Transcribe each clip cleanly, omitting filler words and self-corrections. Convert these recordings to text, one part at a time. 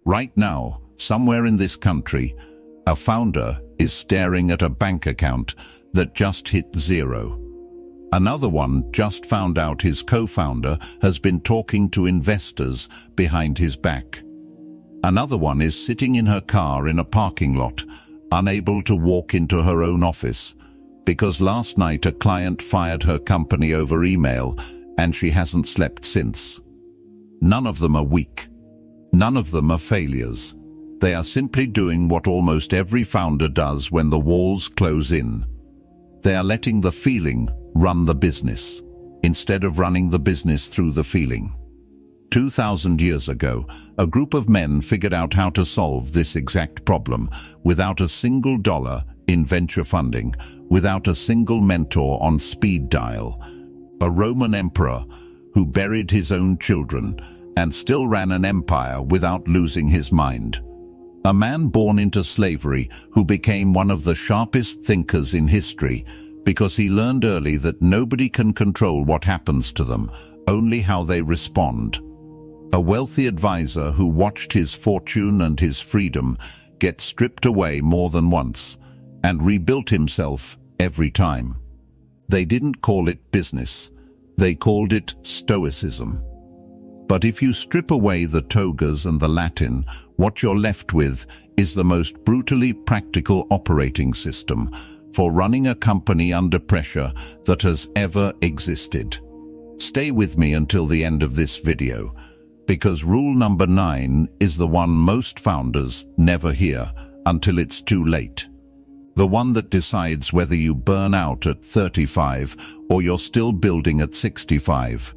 Right now, somewhere in this country, a founder is staring at a bank account that just hit zero. Another one just found out his co-founder has been talking to investors behind his back. Another one is sitting in her car in a parking lot, unable to walk into her own office, because last night a client fired her company over email and she hasn't slept since. None of them are weak. None of them are failures. They are simply doing what almost every founder does when the walls close in. They are letting the feeling run the business, instead of running the business through the feeling. 2,000 years ago, a group of men figured out how to solve this exact problem without a single dollar in venture funding, without a single mentor on speed dial. A Roman emperor who buried his own children and still ran an empire without losing his mind. A man born into slavery who became one of the sharpest thinkers in history because he learned early that nobody can control what happens to them, only how they respond. A wealthy advisor who watched his fortune and his freedom get stripped away more than once and rebuilt himself every time. They didn't call it business. They called it Stoicism. But if you strip away the togas and the Latin, what you're left with is the most brutally practical operating system for running a company under pressure that has ever existed. Stay with me until the end of this video, because rule number 9 is the one most founders never hear until it's too late. The one that decides whether you burn out at 35 or you're still building at 65.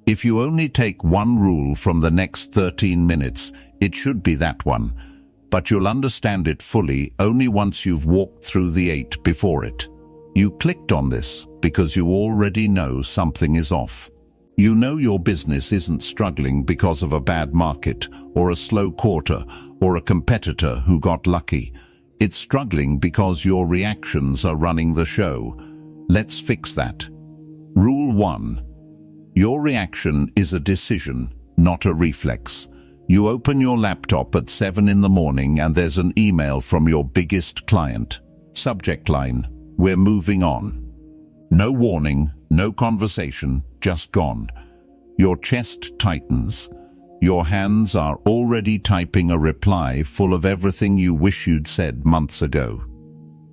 If you only take one rule from the next 13 minutes, it should be that one. But you'll understand it fully only once you've walked through the 8 before it. You clicked on this because you already know something is off. You know your business isn't struggling because of a bad market, or a slow quarter, or a competitor who got lucky. It's struggling because your reactions are running the show. Let's fix that. Rule 1. Your reaction is a decision, not a reflex. You open your laptop at 7 in the morning and there's an email from your biggest client. Subject line: we're moving on. No warning, no conversation, just gone. Your chest tightens. Your hands are already typing a reply full of everything you wish you'd said months ago.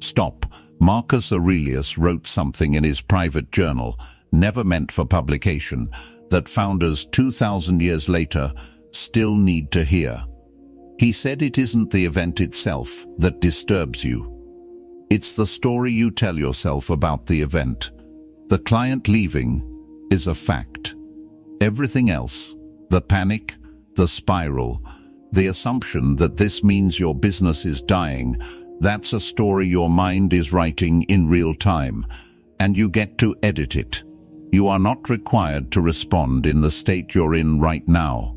Stop. Marcus Aurelius wrote something in his private journal, never meant for publication, that founders 2,000 years later still need to hear. He said it isn't the event itself that disturbs you. It's the story you tell yourself about the event. The client leaving is a fact. Everything else, the panic, the spiral, the assumption that this means your business is dying, that's a story your mind is writing in real time, and you get to edit it. You are not required to respond in the state you're in right now.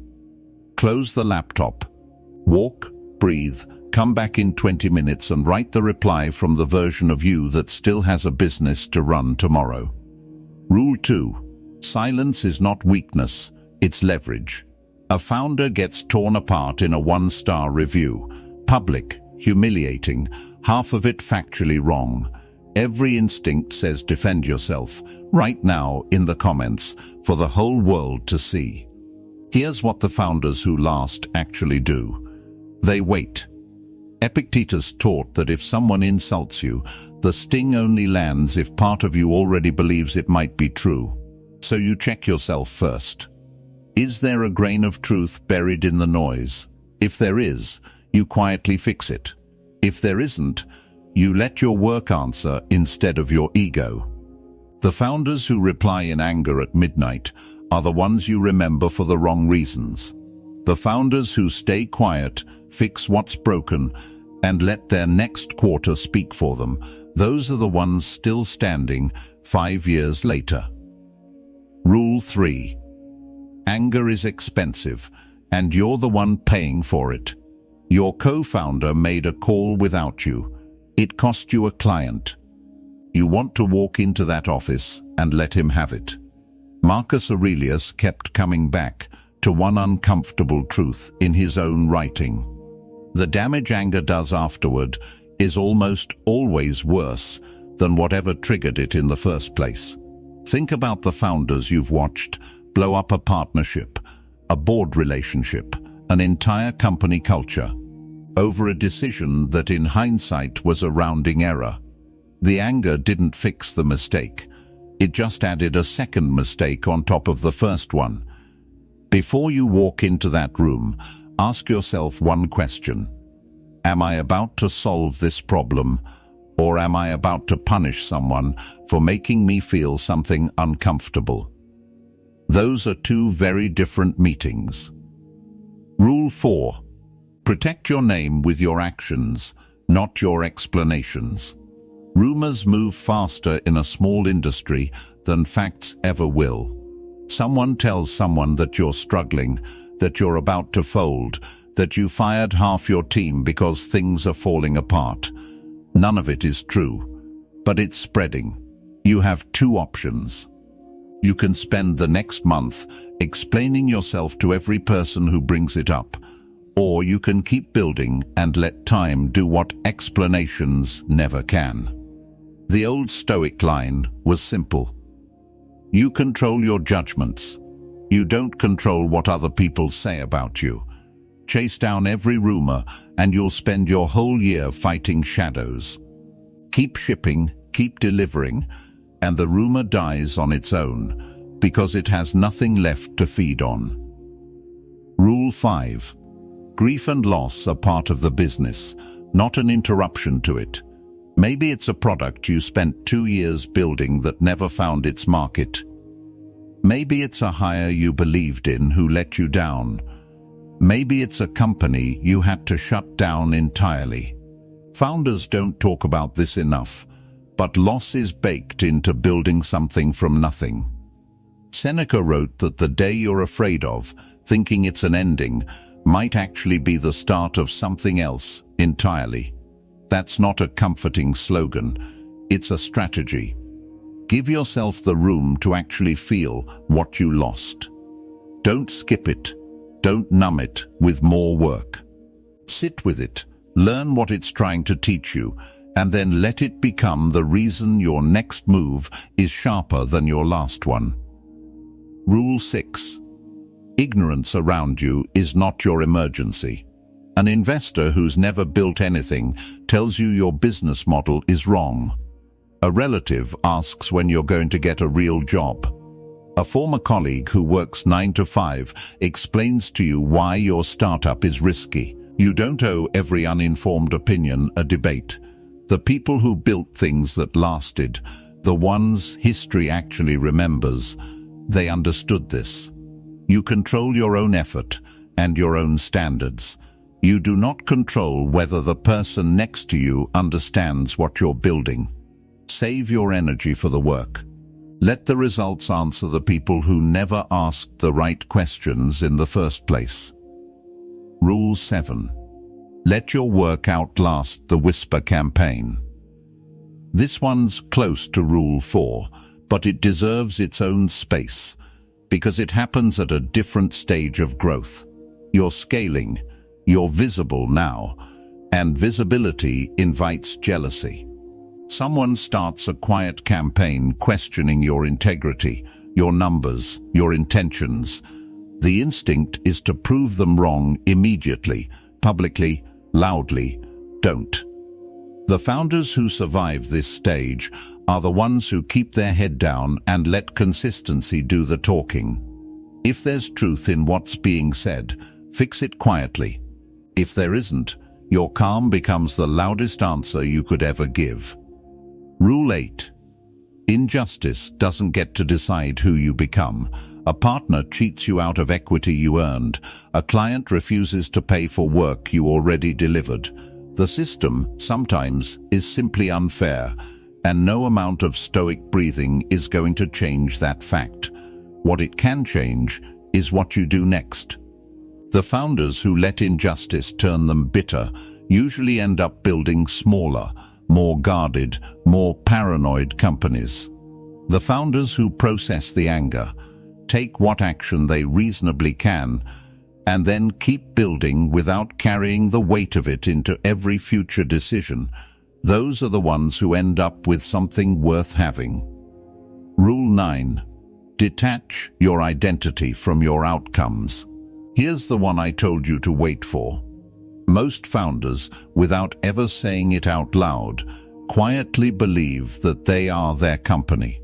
Close the laptop. Walk, breathe, come back in 20 minutes and write the reply from the version of you that still has a business to run tomorrow. Rule 2. Silence is not weakness, it's leverage. A founder gets torn apart in a 1-star review. Public, humiliating, half of it factually wrong. Every instinct says defend yourself, right now in the comments, for the whole world to see. Here's what the founders who last actually do. They wait. Epictetus taught that if someone insults you, the sting only lands if part of you already believes it might be true. So you check yourself first. Is there a grain of truth buried in the noise? If there is, you quietly fix it. If there isn't, you let your work answer instead of your ego. The founders who reply in anger at midnight are the ones you remember for the wrong reasons. The founders who stay quiet, fix what's broken, and let their next quarter speak for them, those are the ones still standing 5 years later. Rule 3. Anger is expensive, and you're the one paying for it. Your co-founder made a call without you. It cost you a client. You want to walk into that office and let him have it. Marcus Aurelius kept coming back to one uncomfortable truth in his own writing. The damage anger does afterward is almost always worse than whatever triggered it in the first place. Think about the founders you've watched blow up a partnership, a board relationship, an entire company culture, over a decision that in hindsight was a rounding error. The anger didn't fix the mistake. It just added a second mistake on top of the first one. Before you walk into that room, ask yourself one question. Am I about to solve this problem, or am I about to punish someone for making me feel something uncomfortable? Those are two very different meetings. Rule 4. Protect your name with your actions, not your explanations. Rumors move faster in a small industry than facts ever will. Someone tells someone that you're struggling, that you're about to fold, that you fired half your team because things are falling apart. None of it is true, but it's spreading. You have two options. You can spend the next month explaining yourself to every person who brings it up, or you can keep building and let time do what explanations never can. The old Stoic line was simple. You control your judgments. You don't control what other people say about you. Chase down every rumor and you'll spend your whole year fighting shadows. Keep shipping, keep delivering, and the rumor dies on its own because it has nothing left to feed on. Rule 5. Grief and loss are part of the business, not an interruption to it. Maybe it's a product you spent 2 years building that never found its market. Maybe it's a hire you believed in who let you down. Maybe it's a company you had to shut down entirely. Founders don't talk about this enough, but loss is baked into building something from nothing. Seneca wrote that the day you're afraid of, thinking it's an ending, might actually be the start of something else entirely. That's not a comforting slogan, it's a strategy. Give yourself the room to actually feel what you lost. Don't skip it. Don't numb it with more work. Sit with it, learn what it's trying to teach you, and then let it become the reason your next move is sharper than your last one. Rule 6. Ignorance around you is not your emergency. An investor who's never built anything tells you your business model is wrong. A relative asks when you're going to get a real job. A former colleague who works 9 to 5 explains to you why your startup is risky. You don't owe every uninformed opinion a debate. The people who built things that lasted, the ones history actually remembers, they understood this. You control your own effort and your own standards. You do not control whether the person next to you understands what you're building. Save your energy for the work. Let the results answer the people who never asked the right questions in the first place. Rule 7. Let your work outlast the whisper campaign. This one's close to Rule 4, but it deserves its own space, because it happens at a different stage of growth. You're scaling, you're visible now, and visibility invites jealousy. Someone starts a quiet campaign questioning your integrity, your numbers, your intentions. The instinct is to prove them wrong immediately, publicly, loudly. Don't. The founders who survive this stage are the ones who keep their head down and let consistency do the talking. If there's truth in what's being said, fix it quietly. If there isn't, your calm becomes the loudest answer you could ever give. Rule 8. Injustice doesn't get to decide who you become. A partner cheats you out of equity you earned. A client refuses to pay for work you already delivered. The system, sometimes, is simply unfair, and no amount of stoic breathing is going to change that fact. What it can change is what you do next. The founders who let injustice turn them bitter usually end up building smaller, more guarded, more paranoid companies. The founders who process the anger, take what action they reasonably can, and then keep building without carrying the weight of it into every future decision. Those are the ones who end up with something worth having. Rule 9. Detach your identity from your outcomes. Here's the one I told you to wait for. Most founders, without ever saying it out loud, quietly believe that they are their company.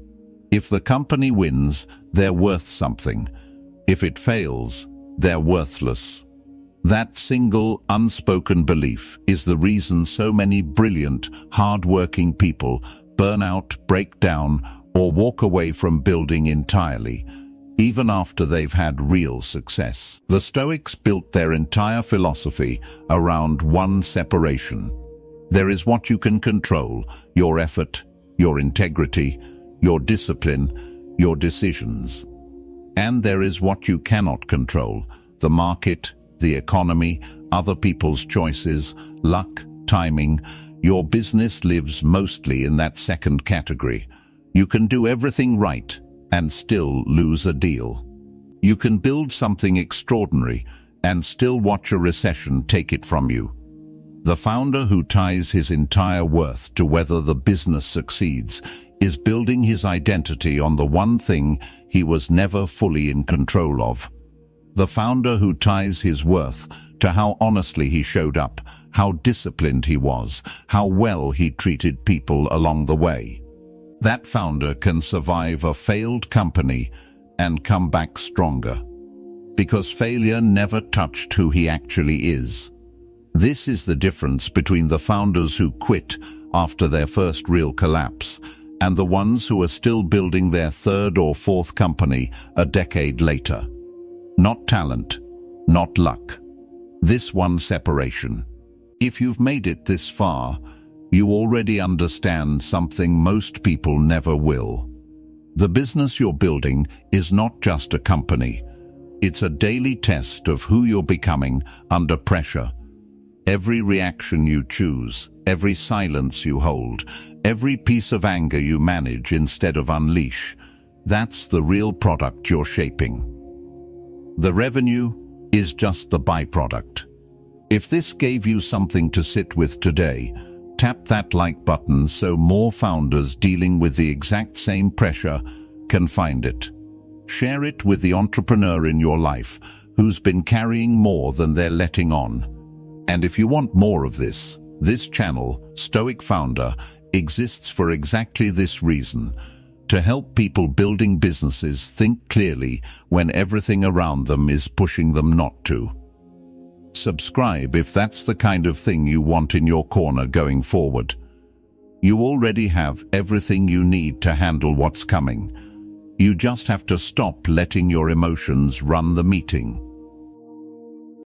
If the company wins, they're worth something. If it fails, they're worthless. That single, unspoken belief is the reason so many brilliant, hard-working people burn out, break down, or walk away from building entirely, even after they've had real success. The Stoics built their entire philosophy around one separation. There is what you can control: your effort, your integrity, your discipline, your decisions. And there is what you cannot control: the market, the economy, other people's choices, luck, timing. Your business lives mostly in that second category. You can do everything right and still lose a deal. You can build something extraordinary and still watch a recession take it from you. The founder who ties his entire worth to whether the business succeeds is building his identity on the one thing he was never fully in control of. The founder who ties his worth to how honestly he showed up, how disciplined he was, how well he treated people along the way. That founder can survive a failed company and come back stronger, because failure never touched who he actually is. This is the difference between the founders who quit after their first real collapse and the ones who are still building their third or fourth company a decade later. Not talent, not luck. This one separation. If you've made it this far, you already understand something most people never will. The business you're building is not just a company. It's a daily test of who you're becoming under pressure. Every reaction you choose, every silence you hold, every piece of anger you manage instead of unleash, that's the real product you're shaping. The revenue is just the byproduct. If this gave you something to sit with today, tap that like button so more founders dealing with the exact same pressure can find it. Share it with the entrepreneur in your life who's been carrying more than they're letting on. And if you want more of this channel, Stoic Founder, exists for exactly this reason: to help people building businesses think clearly when everything around them is pushing them not to. Subscribe if that's the kind of thing you want in your corner going forward. You already have everything you need to handle what's coming. You just have to stop letting your emotions run the meeting.